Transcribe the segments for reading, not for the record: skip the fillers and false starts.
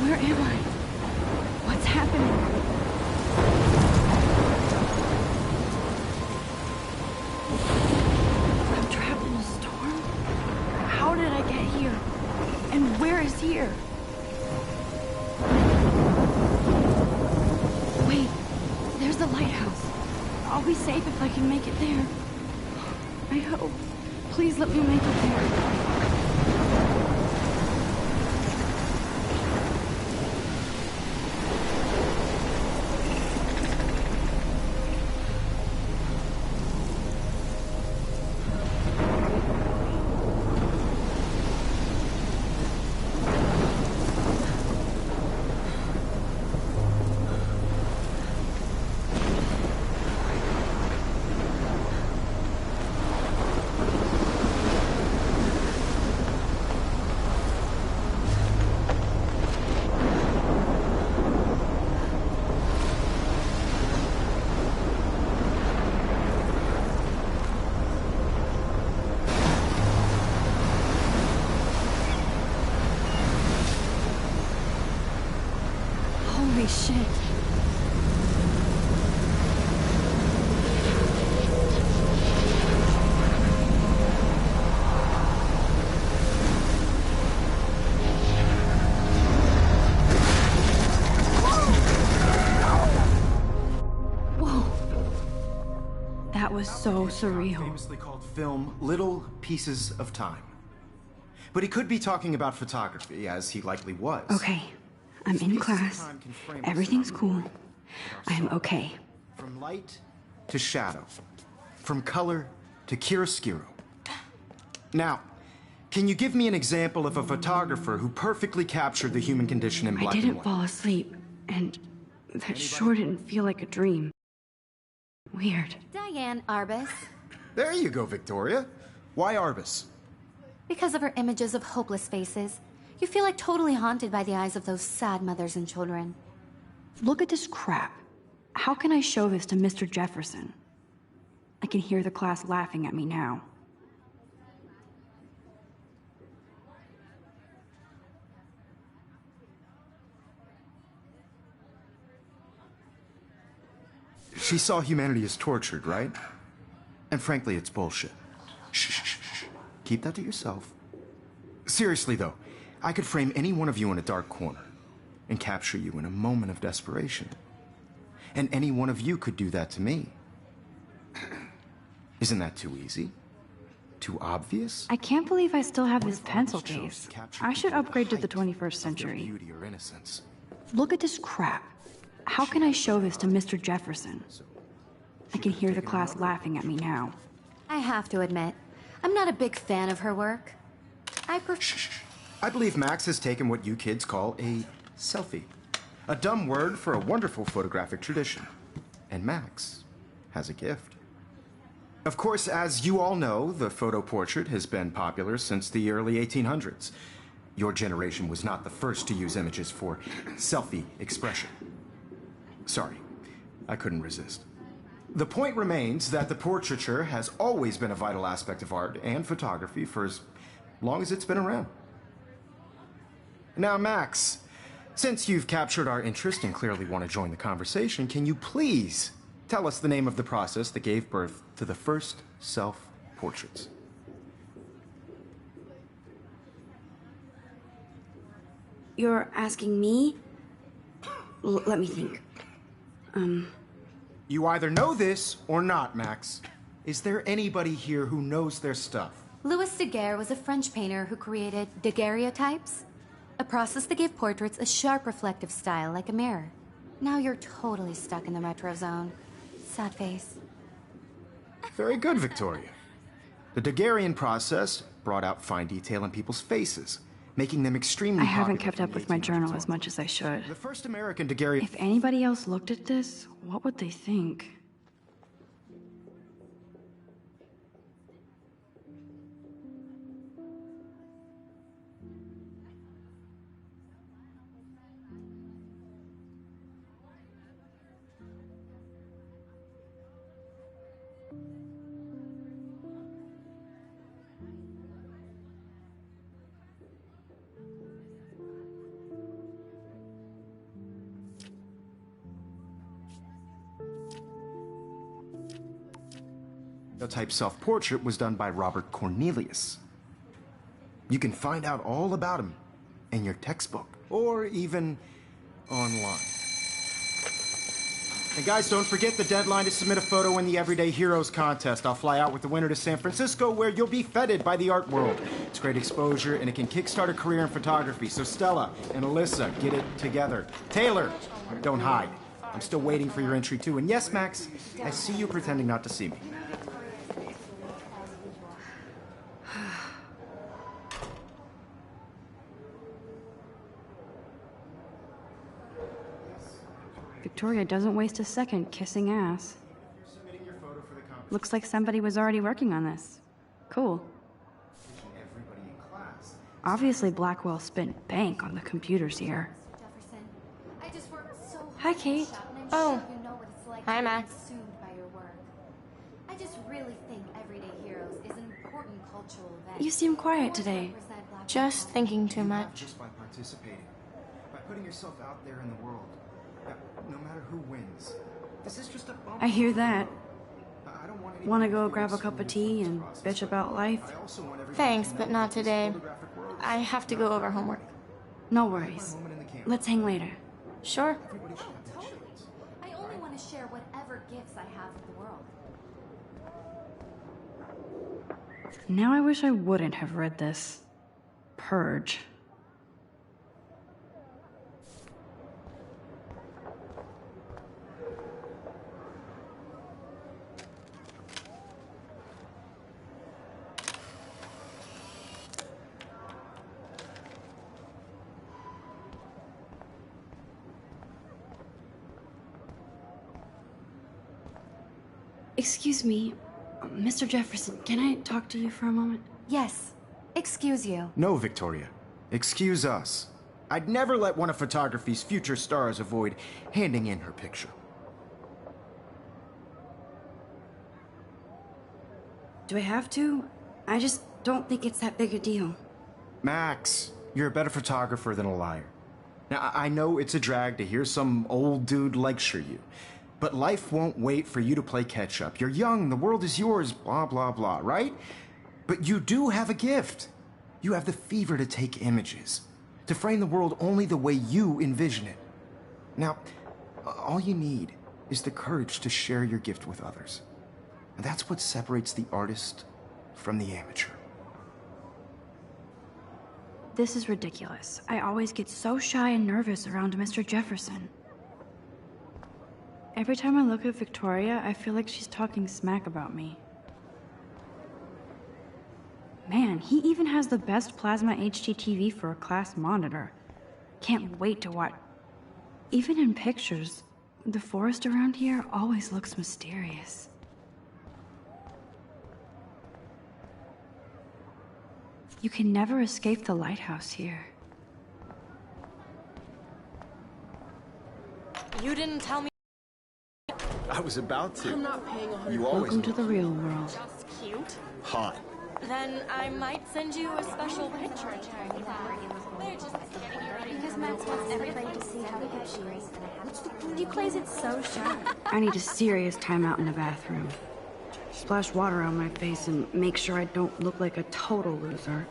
Where am I? What's happening? I'm trapped in a storm? How did I get here? And where is here? Wait, there's the lighthouse. I'll be safe if I can make it there. I hope. Please let me make it there. Holy shit. Whoa. That was so surreal. Famously called film Little Pieces of Time. But he could be talking about photography, as he likely was. Okay. I'm in class. Everything's cool. I am okay. From light to shadow. From color to chiaroscuro. Now, can you give me an example of a photographer who perfectly captured the human condition in black and I didn't white? fall asleep, and that sure didn't feel like a dream. Weird. Diane Arbus. There you go, Victoria. Why Arbus? Because of her images of hopeless faces, you feel like totally haunted by the eyes of those sad mothers and children. Look at this crap. How can I show this to Mr. Jefferson? I can hear the class laughing at me now. She saw humanity as tortured, right? And frankly, it's bullshit. Shh, shh, shh, shh. Keep that to yourself. Seriously, though, I could frame any one of you in a dark corner and capture you in a moment of desperation. And any one of you could do that to me. Isn't that too easy? Too obvious? I can't believe I still have this pencil case. I should upgrade to the 21st century. Beauty or innocence. Look at this crap. How can I show this to Mr. Jefferson? I can hear the class laughing at me now. I have to admit, I'm not a big fan of her work. I believe Max has taken what you kids call a selfie. A dumb word for a wonderful photographic tradition. And Max has a gift. Of course, as you all know, the photo portrait has been popular since the early 1800s. Your generation was not the first to use images for selfie expression. Sorry, I couldn't resist. The point remains that the portraiture has always been a vital aspect of art and photography for as long as it's been around. Now, Max, since you've captured our interest and clearly want to join the conversation, can you please tell us the name of the process that gave birth to the first self-portraits? You're asking me? Let me think. You either know this or not, Max. Is there anybody here who knows their stuff? Louis Daguerre was a French painter who created daguerreotypes, a process that gave portraits a sharp reflective style like a mirror. Now you're totally stuck in the retro zone. Sad face. Very good, Victoria. The Daguerrean process brought out fine detail in people's faces, making them extremely I haven't popular kept up from with the my journal 1800s as much as I should. The first American Daguerrean... If anybody else looked at this, what would they think? daguerreotype self-portrait was done by Robert Cornelius. You can find out all about him in your textbook, or even online. And guys, don't forget the deadline to submit a photo in the Everyday Heroes contest. I'll fly out with the winner to San Francisco, where you'll be feted by the art world. It's great exposure, and it can kickstart a career in photography. So Stella and Alyssa, get it together. Taylor, don't hide. I'm still waiting for your entry, too. And yes, Max, I see you pretending not to see me. Victoria doesn't waste a second kissing ass. Looks like somebody was already working on this. Cool. Obviously Blackwell spent bank on the computers here. Hi, Kate. Oh. Hi, Max. I just really think Everyday Heroes is an important cultural event. You seem quiet today. Just thinking too much. Just by participating, by putting yourself out there in the world. No matter who wins. This is just a bump. I hear that. I don't want Want to go grab a cup of tea and bitch about life? Thanks, but not today. I have to go over homework. No worries. Let's hang later. Sure. Totally. I only want to share whatever gifts I have with the world. Now I wish I wouldn't have read this. Purge. Excuse me, Mr. Jefferson, can I talk to you for a moment? Yes. Excuse you. No, Victoria. Excuse us. I'd never let one of photography's future stars avoid handing in her picture. Do I have to? I just don't think it's that big a deal. Max, you're a better photographer than a liar. Now, I know it's a drag to hear some old dude lecture you, but life won't wait for you to play catch-up. You're young, the world is yours, blah, blah, blah, right? But you do have a gift. You have the fever to take images, to frame the world only the way you envision it. Now, all you need is the courage to share your gift with others. And that's what separates the artist from the amateur. This is ridiculous. I always get so shy and nervous around Mr. Jefferson. Every time I look at Victoria, I feel like she's talking smack about me. Man, he even has the best plasma HDTV for a class monitor. Can't wait to watch. Even in pictures, the forest around here always looks mysterious. You can never escape the lighthouse here. You didn't tell me. I was about to. I'm not paying 100. You always Welcome to the real world. That's cute. hot. Then I might send you a special picture. They're just getting you ready. Because Max wants everybody to see how good she is. He plays it so shy. I need a serious timeout in the bathroom. Splash water on my face and make sure I don't look like a total loser.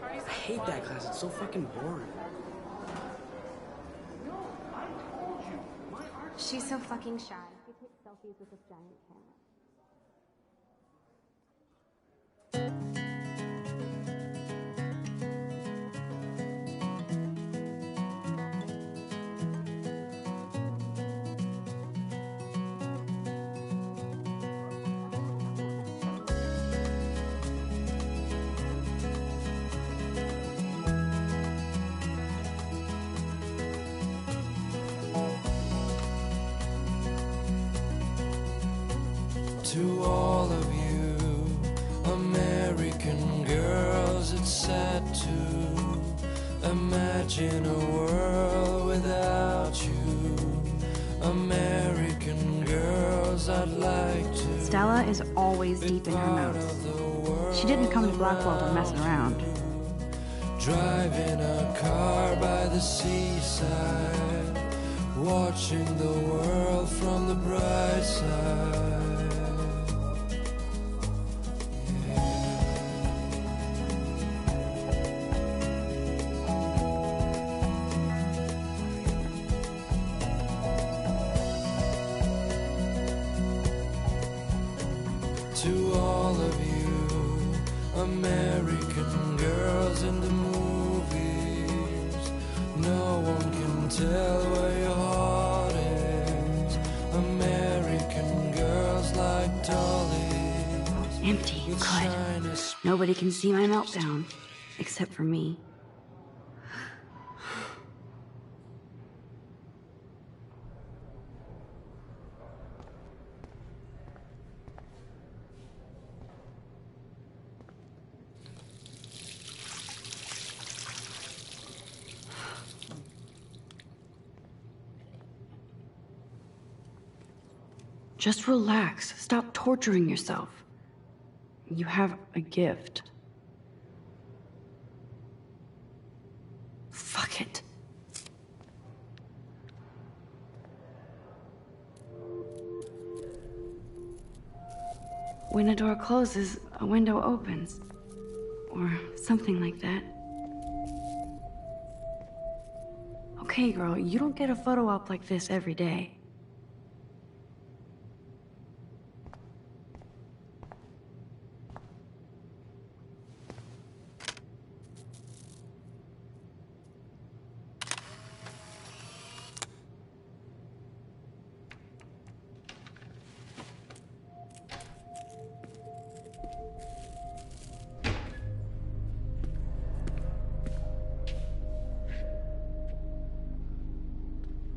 I hate that class. It's so fucking boring. She's so fucking shy. She takes selfies with this giant camera. To all of you American girls, it's sad to imagine a world without you. American girls, I'd like to. Stella is always deep in her notes. She didn't come to Blackwell to mess around. Driving a car by the seaside, watching the world from the bright side. American girls in the movies. No one can tell where your heart is. American girls like dollies. Empty. with Good. shiny Nobody can see my meltdown. Except for me. Just relax. Stop torturing yourself. You have a gift. Fuck it. When a door closes, a window opens. Or something like that. Okay, girl, you don't get a photo op like this every day.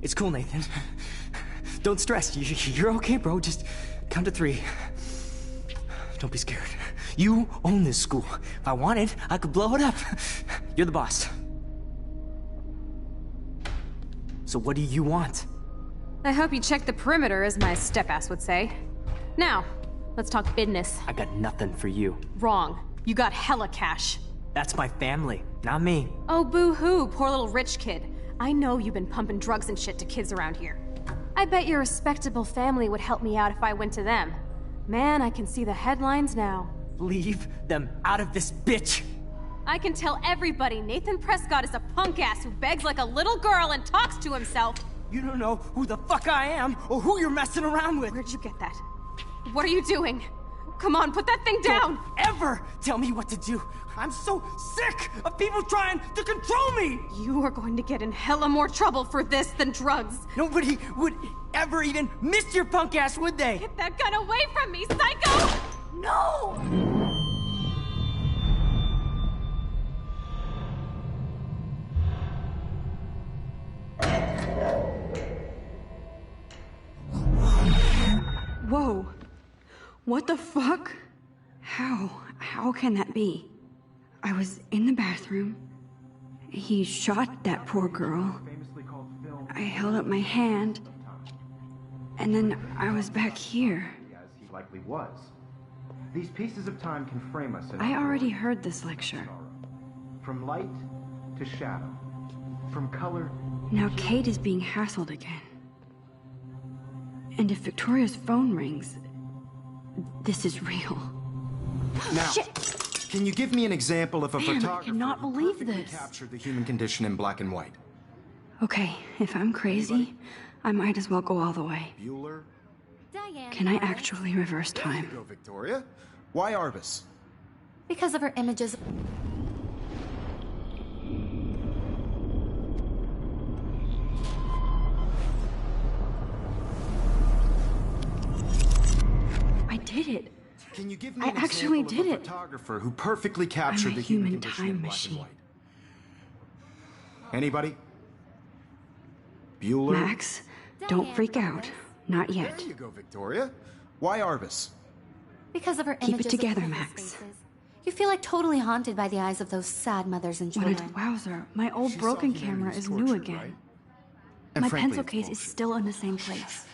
It's cool, Nathan. Don't stress. You're okay, bro. Just count to 3. Don't be scared. You own this school. If I wanted, I could blow it up. You're the boss. So what do you want? I hope you checked the perimeter, as my step-ass would say. Now, let's talk business. I got nothing for you. Wrong. You got hella cash. That's my family, not me. Oh, boo-hoo, poor little rich kid. I know you've been pumping drugs and shit to kids around here. I bet your respectable family would help me out if I went to them. Man, I can see the headlines now. Leave them out of this bitch! I can tell everybody Nathan Prescott is a punk-ass who begs like a little girl and talks to himself. You don't know who the fuck I am or who you're messing around with. Where'd you get that? What are you doing? Come on, put that thing down! Don't ever tell me what to do. I'm so sick of people trying to control me! You are going to get in hella more trouble for this than drugs. Nobody would ever even miss your punk ass, would they? Get that gun away from me, psycho! No! Whoa. What the fuck? How can that be? I was in the bathroom. He shot that poor girl. I held up my hand. And then I was back here. As he likely was. These pieces of time can frame us in I our already world. heard this lecture. From light to shadow. From color. Now Kate is being hassled again. And if Victoria's phone rings, this is real. Now, Shit! can you give me an example of a Man, I photographer cannot who believe perfectly this. captured the human condition in black and white? Okay, if I'm crazy, I might as well go all the way. Bueller? Diane. Can I Warren. actually reverse There you time? go, Victoria. Why Arbus? Because of her images. I did it. Can you give me I an actually example did of a it. photographer who perfectly captured I'm a the human human condition time in black machine. and white? Anybody? Bueller? Max, don't Diane freak Warren. out. Not yet. There you go, Victoria. Why Arbus? Because of her Keep it images together, of homeless Max. faces. You feel like totally haunted by the eyes of those sad mothers and What a children. wowzer. My old She saw broken humanity camera as is new tortured, again. right? And My frankly, pencil it's case is bullshit. still in the same place.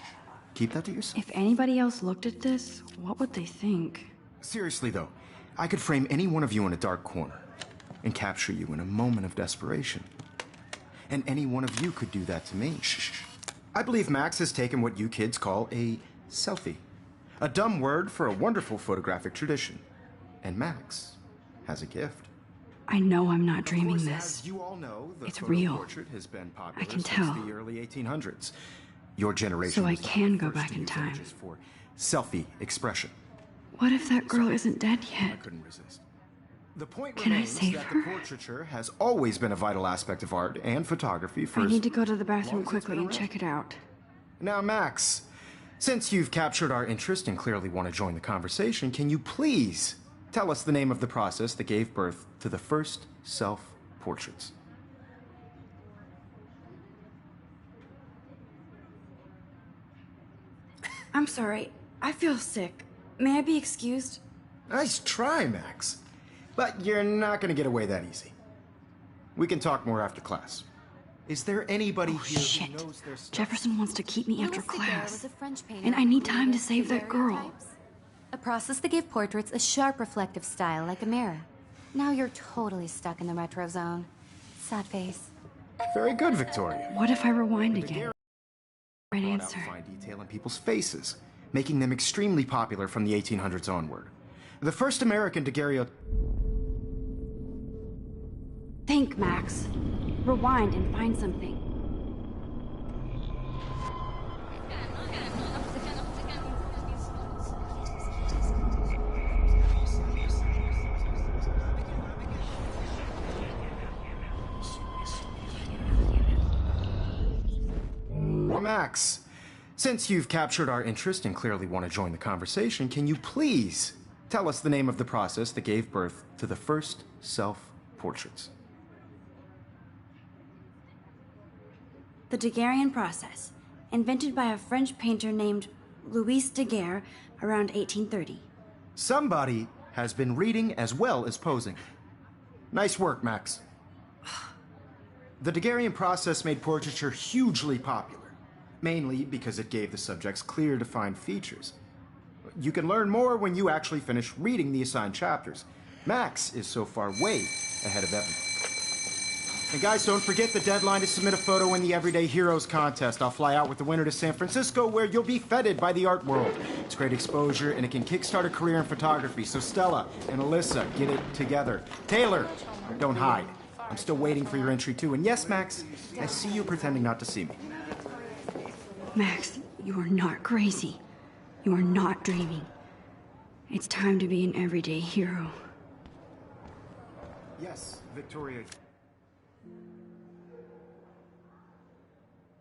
Keep that to yourself. If anybody else looked at this, what would they think? Seriously, though, I could frame any one of you in a dark corner and capture you in a moment of desperation. And any one of you could do that to me. Shh. I believe Max has taken what you kids call a selfie. A dumb word for a wonderful photographic tradition. And Max has a gift. I know I'm not Of dreaming course, this. as you all know, the It's photo real. portrait has been popular I can since tell. the early 1800s. Your generation So I was the can go first back to in use time. images for selfie expression. What if that girl isn't dead I yet? couldn't resist. The point Can I remains save that her? the portraiture has always been a vital aspect of art and photography for I as need to go to the long bathroom as it's quickly been and around. check it out. Now, Max, since you've captured our interest and clearly want to join the conversation, can you please tell us the name of the process that gave birth to the first self-portraits? I'm sorry. I feel sick. May I be excused? Nice try, Max. But you're not going to get away that easy. We can talk more after class. Is there anybody here Shit. who knows their stuff? Jefferson wants to keep me after Louis Daguerre class. was a French painter And I who need time to created save that girl. daguerreotypes, a process that gave portraits a sharp reflective style like a mirror. Now you're totally stuck in the retro zone. Sad face. Very good, Victoria. What if I rewind again? Right Brought out answer. fine detail in people's faces, making them extremely popular from the 1800s onward. The first American daguerreotype. Think, Max. Rewind and find something. Max, since you've captured our interest and clearly want to join the conversation, can you please tell us the name of the process that gave birth to the first self-portraits? The Daguerrean process, invented by a French painter named Louis Daguerre around 1830. Somebody has been reading as well as posing. Nice work, Max. The Daguerrean process made portraiture hugely popular, mainly because it gave the subjects clear, defined features. You can learn more when you actually finish reading the assigned chapters. Max is so far way ahead of everyone. And guys, don't forget the deadline to submit a photo in the Everyday Heroes contest. I'll fly out with the winner to San Francisco, where you'll be feted by the art world. It's great exposure, and it can kickstart a career in photography. So Stella and Alyssa, get it together. Taylor, don't hide. I'm still waiting for your entry, too. And yes, Max, I see you pretending not to see me. Max, you are not crazy. You are not dreaming. It's time to be an everyday hero. Yes, Victoria.